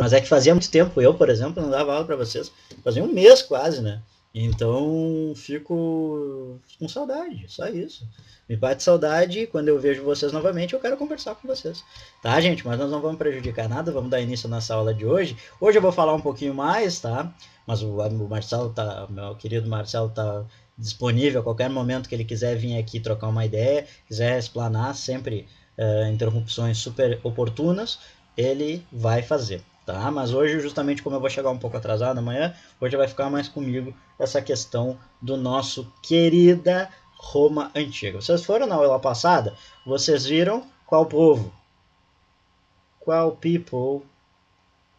Mas é que fazia muito tempo, eu, por exemplo, não dava aula para vocês. Fazia um mês quase, né? Então, fico com saudade, só isso. Me bate saudade, quando eu vejo vocês novamente, eu quero conversar com vocês. Tá, gente? Mas nós não vamos prejudicar nada, vamos dar início à nossa aula de hoje. Hoje eu vou falar um pouquinho mais, tá? Mas o Marcelo tá, meu querido Marcelo tá disponível a qualquer momento que ele quiser vir aqui trocar uma ideia, quiser explanar sempre interrupções super oportunas, ele vai fazer. Tá? Mas hoje, justamente como eu vou chegar um pouco atrasado amanhã, hoje vai ficar mais comigo essa questão do nosso querida Roma Antiga. Vocês foram na aula passada? Vocês viram qual povo? Qual people?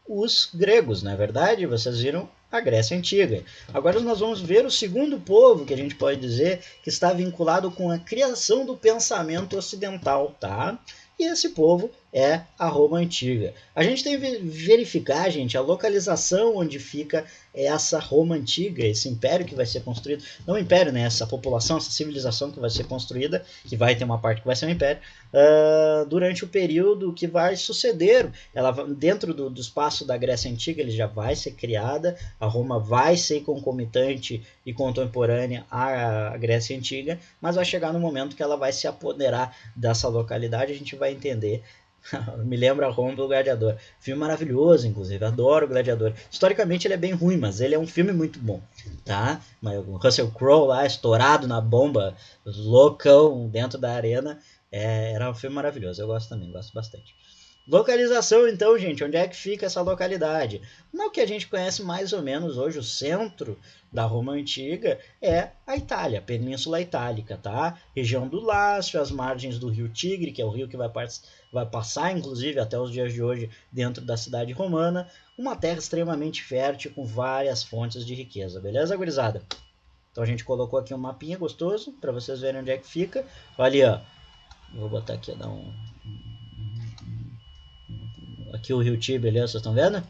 Os gregos, não é verdade? Vocês viram a Grécia Antiga. Agora nós vamos ver o segundo povo, que a gente pode dizer que está vinculado com a criação do pensamento ocidental, tá? E esse povo é a Roma Antiga. A gente tem que verificar, gente, a localização onde fica essa Roma Antiga, esse império que vai ser construído, não império, né? Essa população, essa civilização que vai ser construída, que vai ter uma parte que vai ser um império, durante o período que vai suceder. Ela, dentro do espaço da Grécia Antiga, ele já vai ser criada, a Roma vai ser concomitante e contemporânea à Grécia Antiga, mas vai chegar no momento que ela vai se apoderar dessa localidade, a gente vai entender. Me lembra Roma do Gladiador. Filme maravilhoso, inclusive. Adoro o Gladiador. Historicamente ele é bem ruim, mas ele é um filme muito bom, tá? Mas o Russell Crowe lá, estourado na bomba, loucão dentro da arena, era um filme maravilhoso. Eu gosto também, gosto bastante. Localização, então, gente, onde é que fica essa localidade? No que a gente conhece mais ou menos hoje, o centro da Roma Antiga é a Itália, a Península Itálica, tá? Região do Lácio, as margens do rio Tigre, que é o rio que vai passar, inclusive, até os dias de hoje, dentro da cidade romana. Uma terra extremamente fértil, com várias fontes de riqueza, beleza, gurizada? Então a gente colocou aqui um mapinha gostoso, para vocês verem onde é que fica. Olha, ó, vou botar aqui, dar um... Aqui o rio Tibre, ali, vocês estão vendo?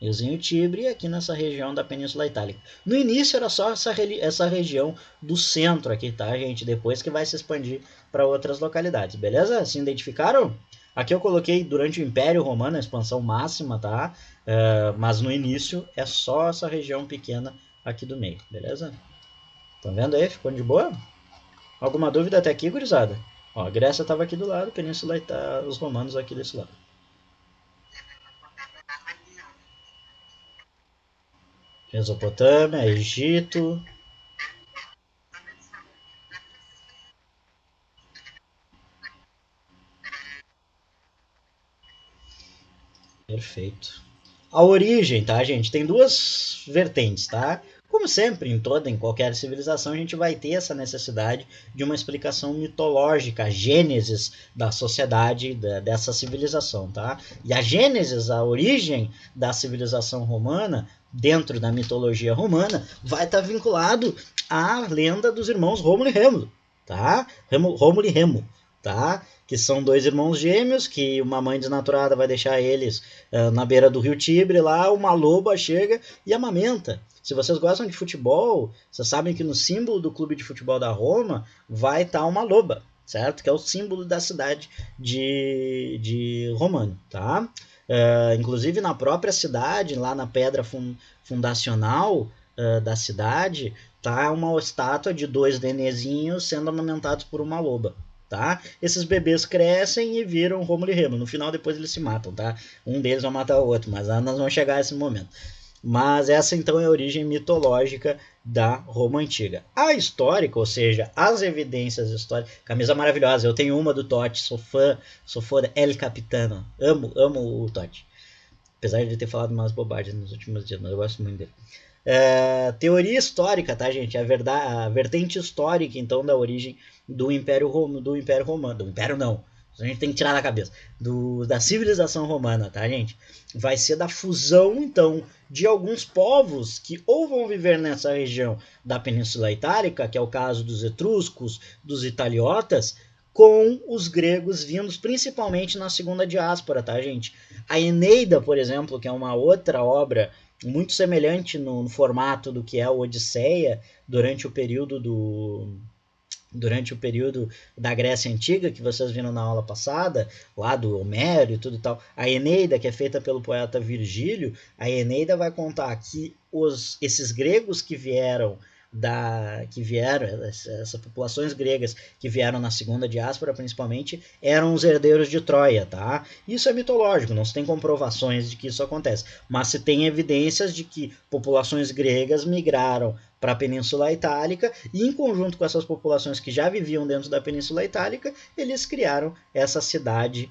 Riozinho Tibre, aqui nessa região da Península Itálica. No início era só essa região do centro aqui, tá, gente? Depois que vai se expandir para outras localidades, beleza? Se identificaram? Aqui eu coloquei durante o Império Romano, a expansão máxima, tá? Mas no início é só essa região pequena aqui do meio, beleza? Estão vendo aí? Ficou de boa? Alguma dúvida até aqui, gurizada? Ó, a Grécia estava aqui do lado, a Península Itálica, os romanos aqui desse lado. Mesopotâmia, Egito. Perfeito. A origem, tá, gente? Tem duas vertentes, tá? Como sempre, em qualquer civilização, a gente vai ter essa necessidade de uma explicação mitológica, a gênesis da sociedade, dessa civilização, tá? E a gênesis, a origem da civilização romana, dentro da mitologia romana, vai estar vinculado à lenda dos irmãos Rômulo e Remo, tá? Rômulo e Remo, tá? Que são dois irmãos gêmeos, que uma mãe desnaturada vai deixar eles na beira do rio Tibre, lá uma loba chega e amamenta. Se vocês gostam de futebol, vocês sabem que no símbolo do clube de futebol da Roma vai estar uma loba, certo? Que é o símbolo da cidade de Romano, tá? Inclusive na própria cidade, lá na pedra fundacional da cidade, tá uma estátua de dois nenezinhos sendo amamentados por uma loba. Tá? Esses bebês crescem e viram Rômulo e Remo. No final, depois eles se matam, tá? Um deles vai matar o outro, mas nós vamos chegar a esse momento. Mas essa então é a origem mitológica da Roma Antiga. A histórica, ou seja, as evidências históricas. Camisa maravilhosa, eu tenho uma do Totti, sou fã da El Capitano. Amo o Totti. Apesar de ter falado umas bobagens nos últimos dias, mas eu gosto muito dele. Teoria histórica, tá, gente? A vertente histórica, então, da origem do Império Romano. Do Império não. A gente tem que tirar da cabeça. Da civilização romana, tá, gente? Vai ser da fusão, então, de alguns povos que ou vão viver nessa região da Península Itálica, que é o caso dos etruscos, dos italiotas, com os gregos vindos principalmente na segunda diáspora, tá, gente? A Eneida, por exemplo, que é uma outra obra muito semelhante no formato do que é a Odisseia durante o período durante o período da Grécia Antiga, que vocês viram na aula passada, lá do Homero e tudo e tal, a Eneida, que é feita pelo poeta Virgílio, a Eneida vai contar que esses gregos que vieram essas populações gregas que vieram na segunda diáspora principalmente, eram os herdeiros de Troia, tá? Isso é mitológico, não se tem comprovações de que isso acontece, mas se tem evidências de que populações gregas migraram para a Península Itálica e em conjunto com essas populações que já viviam dentro da Península Itálica, eles criaram essa cidade,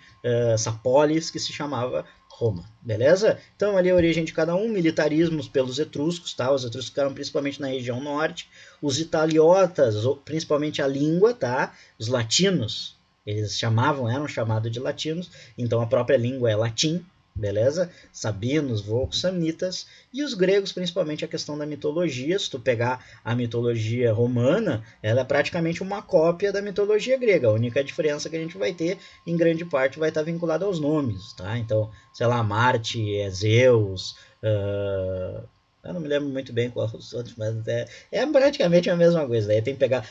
essa polis que se chamava Roma, beleza? Então ali a origem de cada um, militarismos pelos etruscos, tá? Os etruscos ficaram principalmente na região norte, os italiotas, principalmente a língua, tá? Os latinos, eles eram chamados de latinos, então a própria língua é latim, beleza? Sabinos, volcos, samnitas, e os gregos, principalmente a questão da mitologia. Se tu pegar a mitologia romana, ela é praticamente uma cópia da mitologia grega. A única diferença que a gente vai ter, em grande parte, vai estar vinculada aos nomes, tá? Então, sei lá, Marte é Zeus, eu não me lembro muito bem qual os outros, mas é praticamente a mesma coisa. Daí tem que pegar,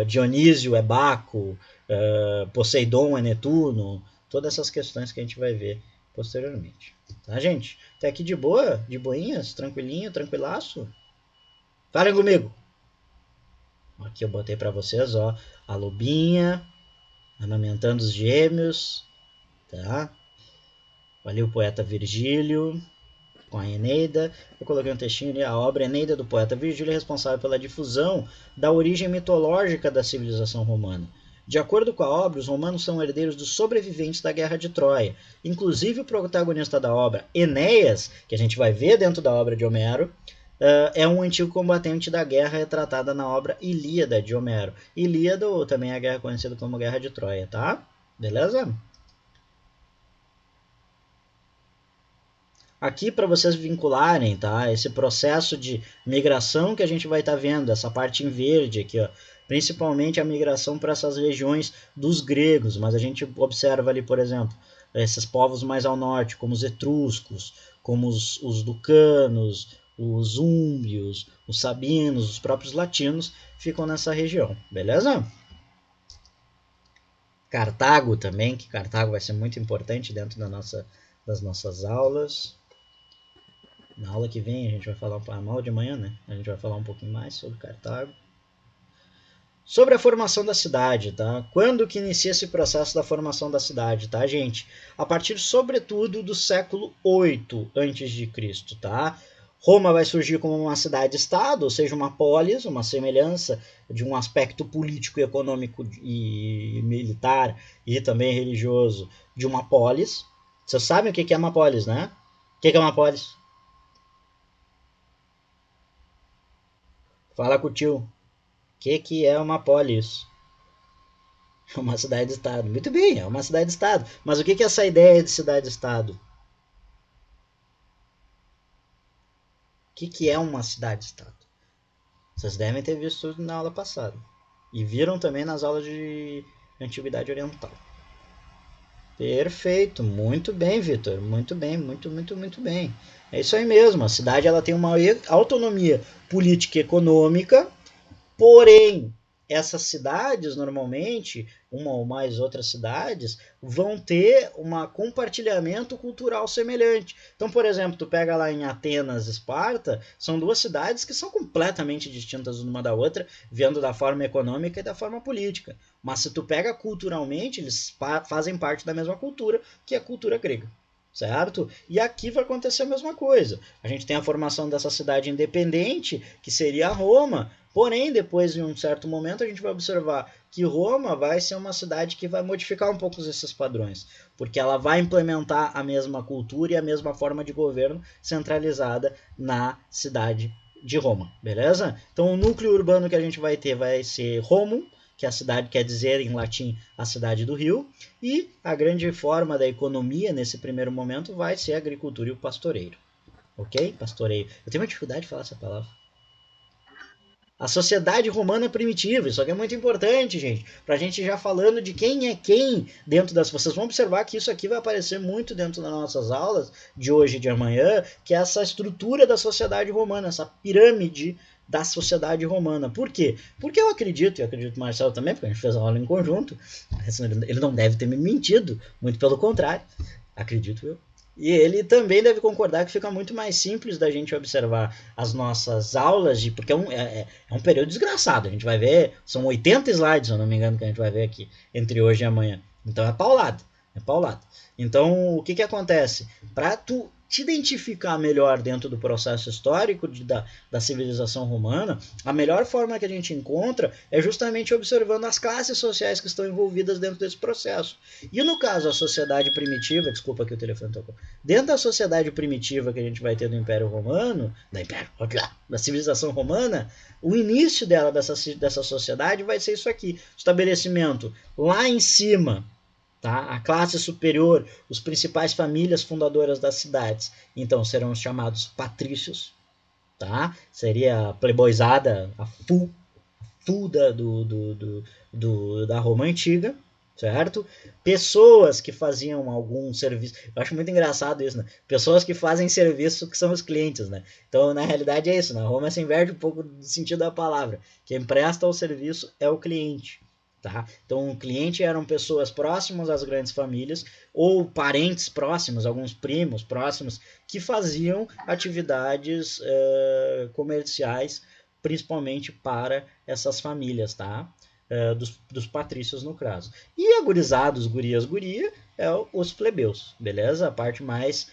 Dionísio é Baco, Poseidon é Netuno, todas essas questões que a gente vai ver posteriormente. Tá, gente? Até aqui de boa, de boinhas, tranquilinho, tranquilaço. Falem comigo. Aqui eu botei para vocês, ó, a lobinha, amamentando os gêmeos, tá? Ali o poeta Virgílio, com a Eneida. Eu coloquei um textinho ali, a obra Eneida do poeta Virgílio é responsável pela difusão da origem mitológica da civilização romana. De acordo com a obra, os romanos são herdeiros dos sobreviventes da Guerra de Troia. Inclusive o protagonista da obra, Enéas, que a gente vai ver dentro da obra de Homero, é um antigo combatente da guerra retratada na obra Ilíada de Homero. Ilíada, ou também a guerra conhecida como Guerra de Troia, tá? Beleza? Aqui para vocês vincularem, tá? Esse processo de migração que a gente vai estar vendo, essa parte em verde aqui, ó, principalmente a migração para essas regiões dos gregos, mas a gente observa ali, por exemplo, esses povos mais ao norte, como os etruscos, como os ducanos, os úmbrios, os sabinos, os próprios latinos, ficam nessa região, beleza? Cartago também, que Cartago vai ser muito importante dentro das nossas aulas. Na aula que vem a gente vai falar, na aula de manhã, né? A gente vai falar um pouquinho mais sobre Cartago. Sobre a formação da cidade, tá? Quando que inicia esse processo da formação da cidade, tá, gente? A partir, sobretudo, do século 8 a.C., tá? Roma vai surgir como uma cidade-estado, ou seja, uma polis, uma semelhança de um aspecto político, econômico e militar e também religioso de uma polis. Vocês sabem o que é uma polis, né? O que é uma polis? Fala com o tio. O que é uma polis? É uma cidade-estado. Muito bem, é uma cidade-estado. Mas o que é essa ideia de cidade-estado? O que é uma cidade-estado? Vocês devem ter visto tudo na aula passada. E viram também nas aulas de Antiguidade Oriental. Perfeito, muito bem, Vitor. Muito bem, muito bem. É isso aí mesmo. A cidade ela tem uma autonomia política e econômica. Porém, essas cidades, normalmente, uma ou mais outras cidades, vão ter um compartilhamento cultural semelhante. Então, por exemplo, tu pega lá em Atenas, Esparta, são duas cidades que são completamente distintas uma da outra, vendo da forma econômica e da forma política. Mas se tu pega culturalmente, eles fazem parte da mesma cultura, que é a cultura grega. Certo? E aqui vai acontecer a mesma coisa. A gente tem a formação dessa cidade independente, que seria Roma, porém, depois de um certo momento, a gente vai observar que Roma vai ser uma cidade que vai modificar um pouco esses padrões, porque ela vai implementar a mesma cultura e a mesma forma de governo centralizada na cidade de Roma, beleza? Então, o núcleo urbano que a gente vai ter vai ser Romum, que a cidade quer dizer em latim a cidade do rio, e a grande forma da economia nesse primeiro momento vai ser a agricultura e o pastoreiro. Ok? Pastoreio. Eu tenho uma dificuldade de falar essa palavra. A sociedade romana primitiva, isso aqui é muito importante, gente, para a gente já falando de quem é quem dentro das... Vocês vão observar que isso aqui vai aparecer muito dentro das nossas aulas de hoje e de amanhã, que é essa estrutura da sociedade romana, essa pirâmide da sociedade romana. Por quê? Porque eu acredito, e eu acredito o Marcelo também, porque a gente fez a aula em conjunto, ele não deve ter me mentido, muito pelo contrário, acredito eu. E ele também deve concordar que fica muito mais simples da gente observar as nossas aulas, porque é um período desgraçado. A gente vai ver, são 80 slides, se eu não me engano, que a gente vai ver aqui, entre hoje e amanhã. Então é paulado, é paulado. Então o que acontece? Para tu te identificar melhor dentro do processo histórico da civilização romana, a melhor forma que a gente encontra é justamente observando as classes sociais que estão envolvidas dentro desse processo. E no caso, a sociedade primitiva, desculpa que o telefone tocou, dentro da sociedade primitiva que a gente vai ter do Império Romano, da civilização romana, o início dela, dessa sociedade, vai ser isso aqui: estabelecimento lá em cima, tá? A classe superior, os principais famílias fundadoras das cidades, então serão os chamados patrícios, tá? Seria a pleboizada, a full da Roma Antiga, certo? Pessoas que faziam algum serviço. Eu acho muito engraçado isso, né? Pessoas que fazem serviço que são os clientes, né? Então, na realidade, é isso. Na Roma se inverte um pouco do sentido da palavra. Quem presta o serviço é o cliente. Tá? Então, o cliente eram pessoas próximas às grandes famílias ou parentes próximos, alguns primos próximos, que faziam atividades comerciais, principalmente para essas famílias, tá? Dos patrícios, no caso. E a gurizada, os gurias, guria, é os plebeus, beleza? A parte mais,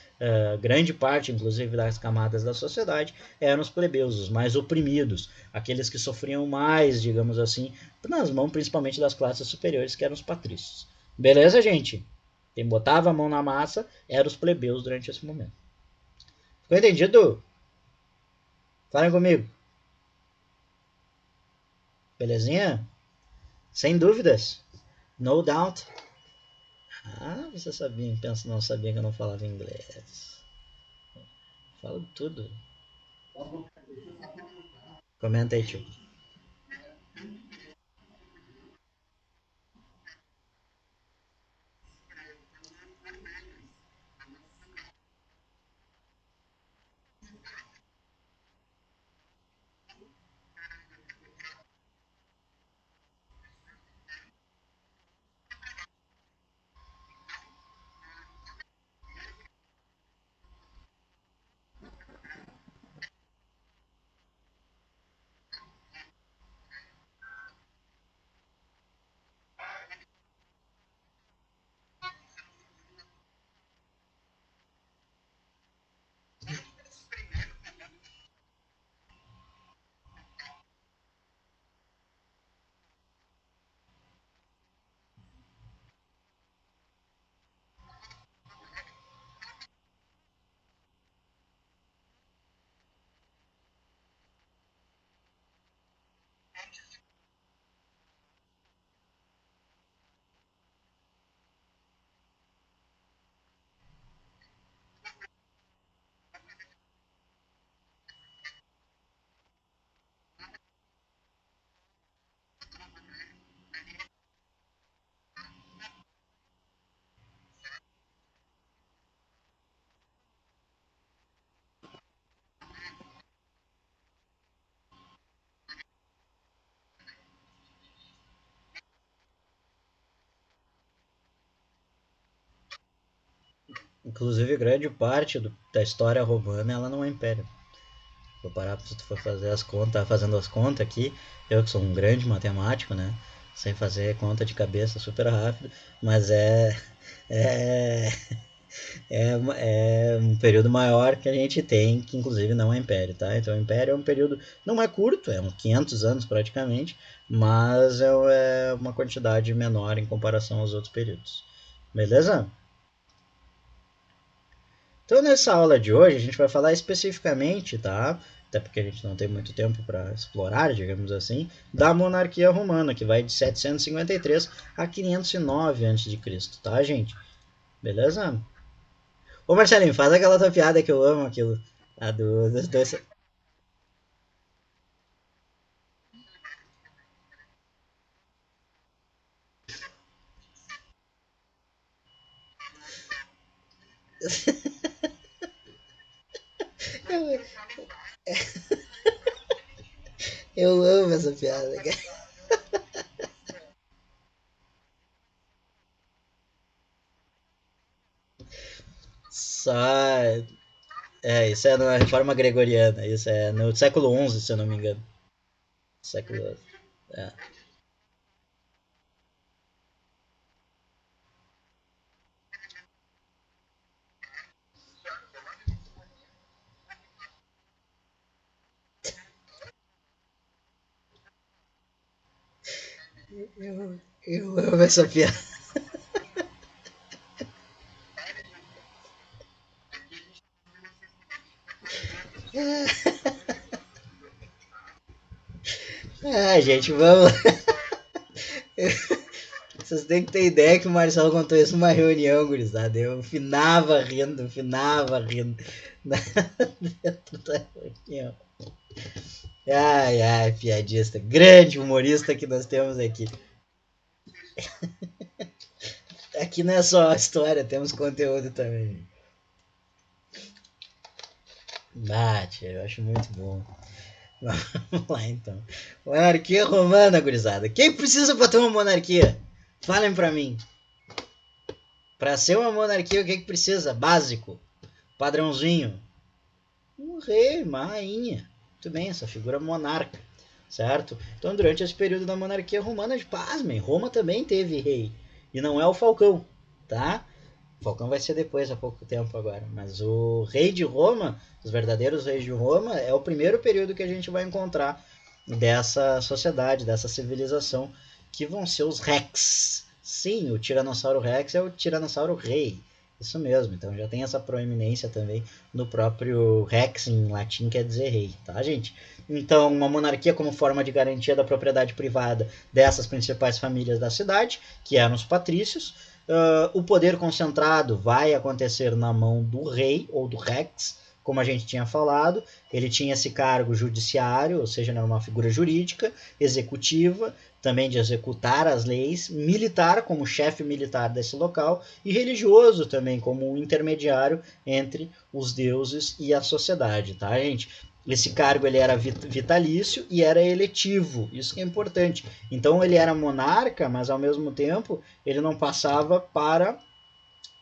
grande parte, inclusive, das camadas da sociedade, eram os plebeus, os mais oprimidos, aqueles que sofriam mais, digamos assim, nas mãos principalmente das classes superiores, que eram os patrícios. Beleza, gente? Quem botava a mão na massa eram os plebeus durante esse momento. Ficou entendido? Falem comigo. Belezinha? Sem dúvidas? No doubt? Ah, você sabia, pensa, não sabia que eu não falava inglês. Falo tudo. Comenta aí, tio. Inclusive, grande parte da história romana, ela não é império. Vou parar, se tu for fazer as contas, fazendo as contas aqui, eu que sou um grande matemático, né? Sem fazer conta de cabeça super rápido, mas é, é um período maior que a gente tem, que inclusive não é império, tá? Então, o império é um período, não é curto, é uns 500 anos praticamente, mas é uma quantidade menor em comparação aos outros períodos. Beleza? Então, nessa aula de hoje, a gente vai falar especificamente, tá? Até porque a gente não tem muito tempo para explorar, digamos assim, da monarquia romana, que vai de 753 a 509 a.C., tá, gente? Beleza? Ô, Marcelinho, faz aquela tua piada que eu amo aquilo. A dos dois. Eu amo essa piada, cara. Só. Isso é na reforma gregoriana. Isso é no século XI, se eu não me engano. Século. É. Eu amo essa piada. Ah, gente, vamos. Vocês têm que ter ideia que o Marcelo contou isso numa reunião, gurizada. Eu finava rindo dentro da reunião. Ai, ai, piadista. Grande humorista que nós temos aqui. Aqui não é só história, temos conteúdo também. Bate, eu acho muito bom. Vamos lá então. Monarquia romana, gurizada. Quem precisa pra ter uma monarquia? Falem pra mim. Pra ser uma monarquia, o que precisa? Básico. Padrãozinho. Um rei, uma rainha. Muito bem, essa figura monarca. Certo? Então, durante esse período da monarquia romana, pasmem, Roma também teve rei. E não é o Falcão, tá? O Falcão vai ser depois, há pouco tempo agora. Mas o rei de Roma, os verdadeiros reis de Roma, é o primeiro período que a gente vai encontrar dessa sociedade, dessa civilização, que vão ser os Rex. Sim, o Tiranossauro Rex é o Tiranossauro Rei. Isso mesmo, então já tem essa proeminência também no próprio Rex, em latim, quer dizer rei, tá, gente? Então, uma monarquia como forma de garantia da propriedade privada dessas principais famílias da cidade, que eram os patrícios. O poder concentrado vai acontecer na mão do rei ou do Rex, como a gente tinha falado. Ele tinha esse cargo judiciário, ou seja, era uma figura jurídica, executiva, também de executar as leis, militar como chefe militar desse local e religioso também como intermediário entre os deuses e a sociedade, tá, gente? Esse cargo ele era vitalício e era eletivo, isso que é importante. Então ele era monarca, mas ao mesmo tempo ele não passava para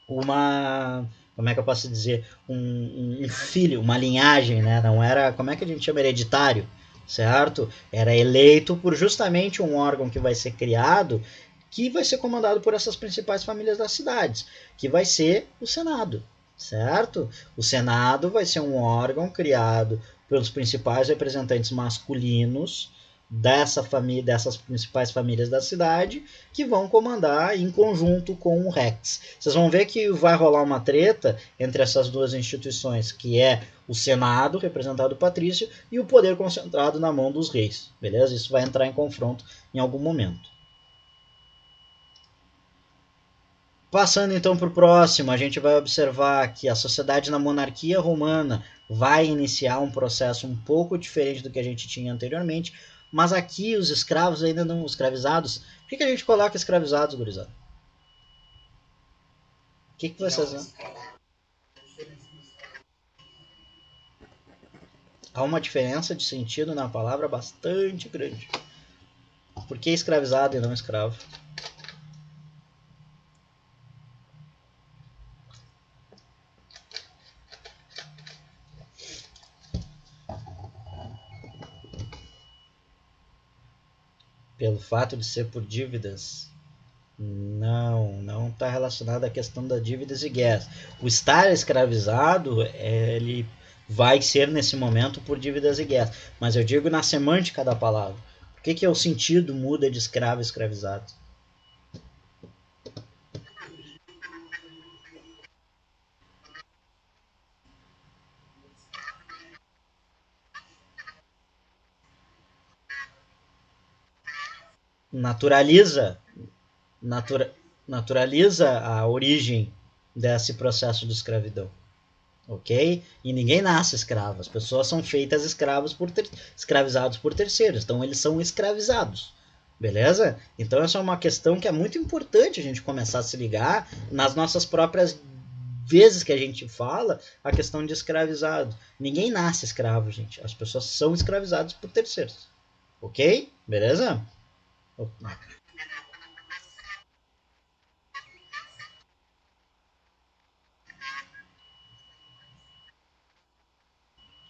uma, como é que eu posso dizer, um filho, uma linhagem, né? Não era, como é que a gente chama, hereditário, certo? Era eleito por justamente um órgão que vai ser criado, que vai ser comandado por essas principais famílias das cidades, que vai ser o Senado, certo? O Senado vai ser um órgão criado pelos principais representantes masculinos dessa família, dessas principais famílias da cidade, que vão comandar em conjunto com o Rex. Vocês vão ver que vai rolar uma treta entre essas duas instituições, que é o Senado, representado por Patrício, e o poder concentrado na mão dos reis. Beleza? Isso vai entrar em confronto em algum momento. Passando então para o próximo, a gente vai observar que a sociedade na monarquia romana vai iniciar um processo um pouco diferente do que a gente tinha anteriormente, mas aqui os escravos ainda não escravizados. Por que a gente coloca escravizados, gurizada? O que vocês... Há uma diferença de sentido na palavra bastante grande. Por que escravizado e não escravo? Pelo fato de ser por dívidas? Não, não está relacionado à questão das dívidas e guerras. O estar escravizado, ele vai ser nesse momento por dívidas e guerras. Mas eu digo na semântica da palavra. Por que o sentido muda de escravo a escravizado? Naturaliza, natura, naturaliza a origem desse processo de escravidão. Ok? E ninguém nasce escravo. As pessoas são feitas escravizados por terceiros. Então eles são escravizados. Beleza? Então essa é uma questão que é muito importante a gente começar a se ligar nas nossas próprias vezes que a gente fala a questão de escravizado. Ninguém nasce escravo, gente. As pessoas são escravizadas por terceiros. Ok? Beleza?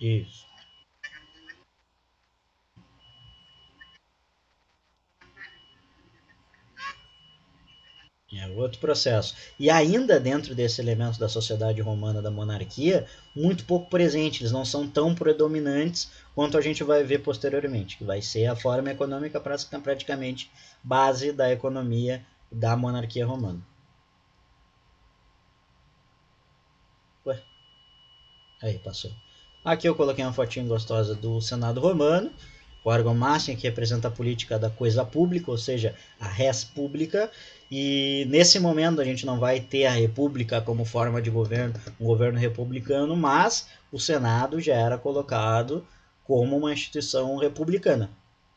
Isso. É outro processo. E ainda dentro desse elemento da sociedade romana da monarquia, muito pouco presente, eles não são tão predominantes quanto a gente vai ver posteriormente, que vai ser a forma econômica praticamente base da economia da monarquia romana. Ué, aí passou. Aqui eu coloquei uma fotinha gostosa do Senado Romano, o órgão máximo que representa a política da coisa pública, ou seja, a res pública, e nesse momento a gente não vai ter a república como forma de governo, um governo republicano, mas o Senado já era colocado como uma instituição republicana,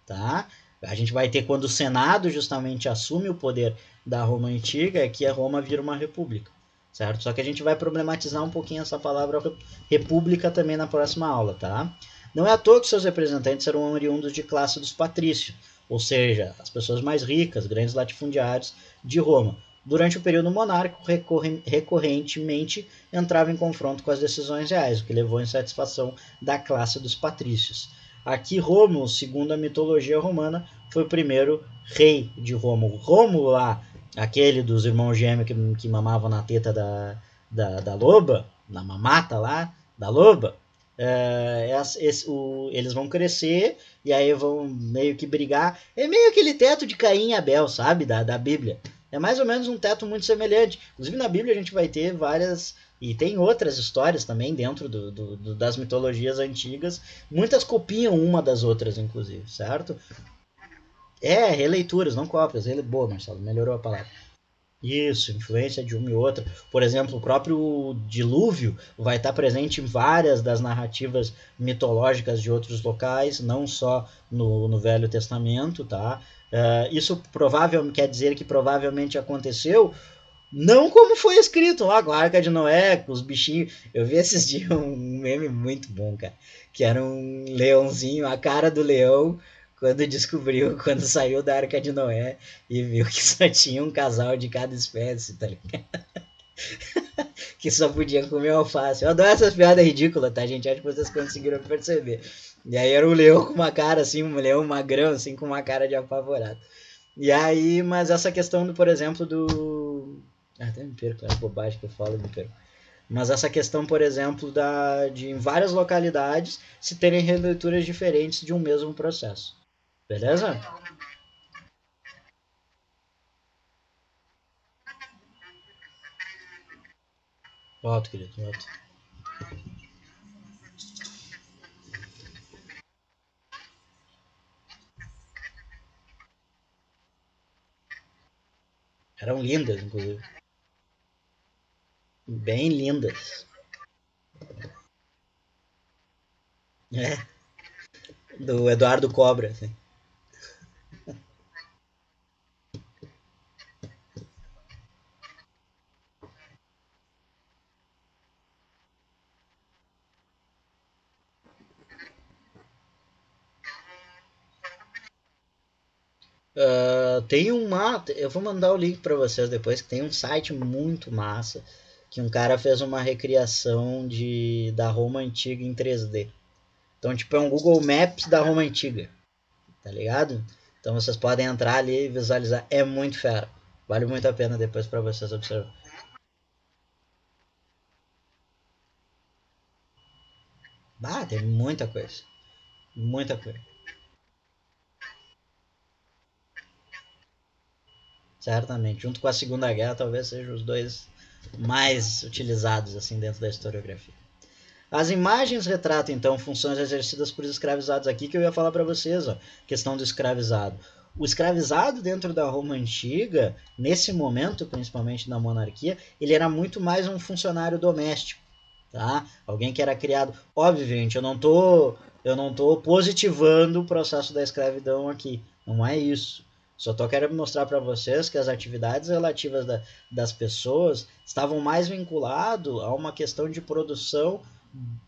tá? A gente vai ter quando o Senado justamente assume o poder da Roma antiga, é que a Roma vira uma república, certo? Só que a gente vai problematizar um pouquinho essa palavra república também na próxima aula, tá? Não é à toa que seus representantes eram oriundos de classe dos patrícios, ou seja, as pessoas mais ricas, grandes latifundiários de Roma. Durante o período monárquico, recorrentemente entrava em confronto com as decisões reais, o que levou à insatisfação da classe dos patrícios. Aqui, Rômulo, segundo a mitologia romana, foi o primeiro rei de Rômulo. Rômulo lá, aquele dos irmãos gêmeos que mamavam na teta da loba, na mamata lá, da loba, eles vão crescer e aí vão meio que brigar. É meio aquele teto de Caim e Abel, sabe? Da Bíblia. É mais ou menos um teto muito semelhante. Inclusive na Bíblia a gente vai ter várias. E tem outras histórias também dentro das mitologias antigas. Muitas copiam uma das outras, inclusive, certo? É, releituras, não cópias. Boa, Marcelo, melhorou a palavra. Isso, influência de uma e outra. Por exemplo, o próprio dilúvio vai estar presente em várias das narrativas mitológicas de outros locais, não só no Velho Testamento, tá? Isso provavelmente quer dizer que provavelmente aconteceu, não como foi escrito lá com a Arca de Noé, com os bichinhos. Eu vi esses dias um meme muito bom, cara, que era um leãozinho, a cara do leão, quando descobriu, quando saiu da Arca de Noé e viu que só tinha um casal de cada espécie, tá ligado? Que só podia comer alface. Eu adoro essas piadas ridículas, tá, gente? Acho que vocês conseguiram perceber. E aí era um leão com uma cara assim, um leão magrão, assim, com uma cara de apavorado. E aí, mas essa questão do, por exemplo, do. Ah, até me perco, é bobagem que eu falo, me perco. Mas essa questão, por exemplo, de em várias localidades se terem releituras diferentes de um mesmo processo. Beleza? Volto, querido, volto. Eram lindas, inclusive. Bem lindas. É, do Eduardo Cobra, assim. Tem uma. Eu vou mandar o link para vocês depois, que tem um site muito massa. Que um cara fez uma recriação da Roma antiga em 3D. Então, tipo, é um Google Maps da Roma antiga, tá ligado? Então vocês podem entrar ali e visualizar. É muito fera. Vale muito a pena depois para vocês observar. Ah, tem muita coisa. Muita coisa. Certamente. Junto com a Segunda Guerra, talvez sejam os dois mais utilizados assim dentro da historiografia. As imagens retratam então funções exercidas por escravizados aqui que eu ia falar para vocês, ó, questão do escravizado. O escravizado dentro da Roma antiga, nesse momento, principalmente na monarquia, ele era muito mais um funcionário doméstico, tá? Alguém que era criado, obviamente, eu não tô positivando o processo da escravidão aqui, não é isso. Só tô querendo mostrar para vocês que as atividades relativas das pessoas estavam mais vinculadas a uma questão de produção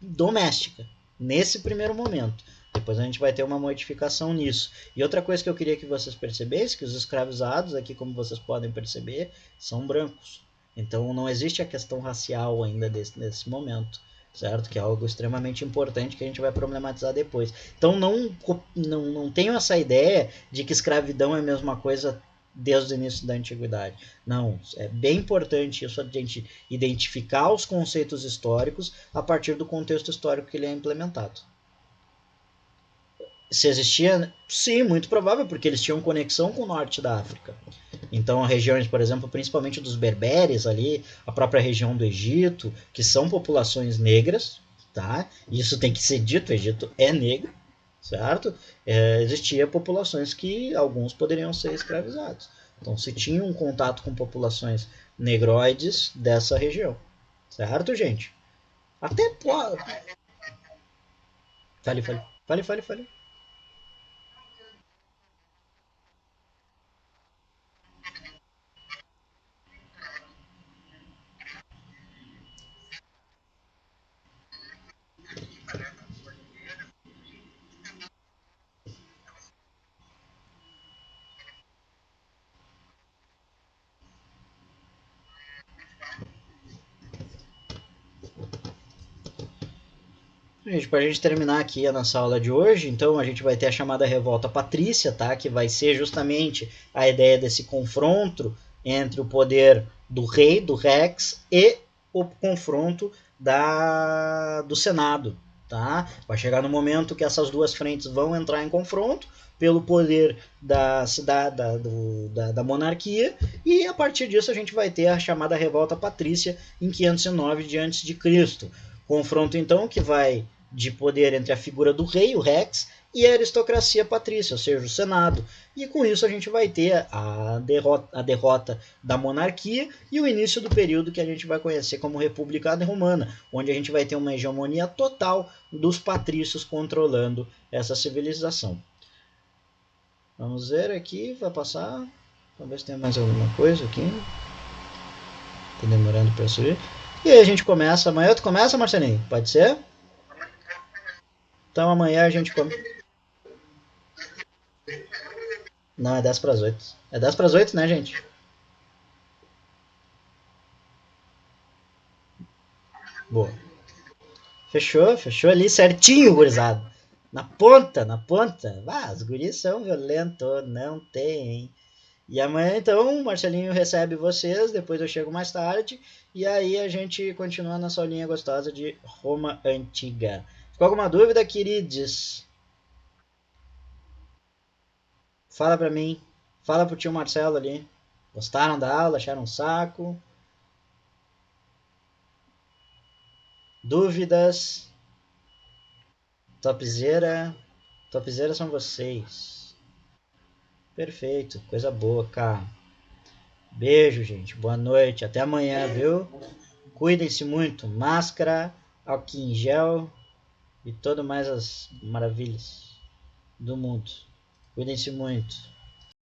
doméstica, nesse primeiro momento. depois a gente vai ter uma modificação nisso. E outra coisa que eu queria que vocês percebessem, que os escravizados aqui, como vocês podem perceber, são brancos. Então não existe a questão racial ainda nesse momento, certo? Que é algo extremamente importante que a gente vai problematizar depois. Então não tenho essa ideia de que escravidão é a mesma coisa desde o início da antiguidade. Não, é bem importante isso, a gente identificar os conceitos históricos a partir do contexto histórico que ele é implementado. Se existia, sim, muito provável, porque eles tinham conexão com o norte da África. Então, regiões, por exemplo, principalmente dos berberes ali, a própria região do Egito, que são populações negras, tá? Isso tem que ser dito, o Egito é negro, certo? Existia populações que alguns poderiam ser escravizados. Então, se tinha um contato com populações negroides dessa região, certo, gente? Até pode. Fale. Gente, para a gente terminar aqui a nossa aula de hoje, então a gente vai ter a chamada revolta patrícia, tá? Que vai ser justamente a ideia desse confronto entre o poder do rei, do rex, e o confronto do senado, tá? Vai chegar no momento que essas duas frentes vão entrar em confronto pelo poder da cidade, da monarquia, e a partir disso a gente vai ter a chamada revolta patrícia em 509 de antes de Cristo. Confronto então que vai de poder entre a figura do rei, o Rex, e a aristocracia patrícia, ou seja, o Senado. E com isso a gente vai ter a derrota da monarquia e o início do período que a gente vai conhecer como República Romana, onde a gente vai ter uma hegemonia total dos patrícios controlando essa civilização. Vamos ver aqui, vai passar. Vamos ver se tem mais alguma coisa aqui. Tá demorando para subir. E aí a gente começa. Amanhã tu começa, Marcelinho? Pode ser? Então amanhã a gente começa. Não, é 10 para as 8. É 10 para as 8, né, gente? Boa. Fechou ali certinho, gurizada. Na ponta. Ah, os guris são violentos, não tem. E amanhã, então, o Marcelinho recebe vocês, depois eu chego mais tarde, e aí a gente continua nossa aulinha gostosa de Roma Antiga. Ficou alguma dúvida, queridos? Fala pra mim. Fala pro tio Marcelo ali. Gostaram da aula? Acharam um saco? Dúvidas? Topzera? Topzera são vocês. Perfeito, coisa boa, cara. Beijo, gente. Boa noite. Até amanhã, viu? Cuidem-se muito. Máscara, álcool em gel e todas mais as maravilhas do mundo. Cuidem-se muito.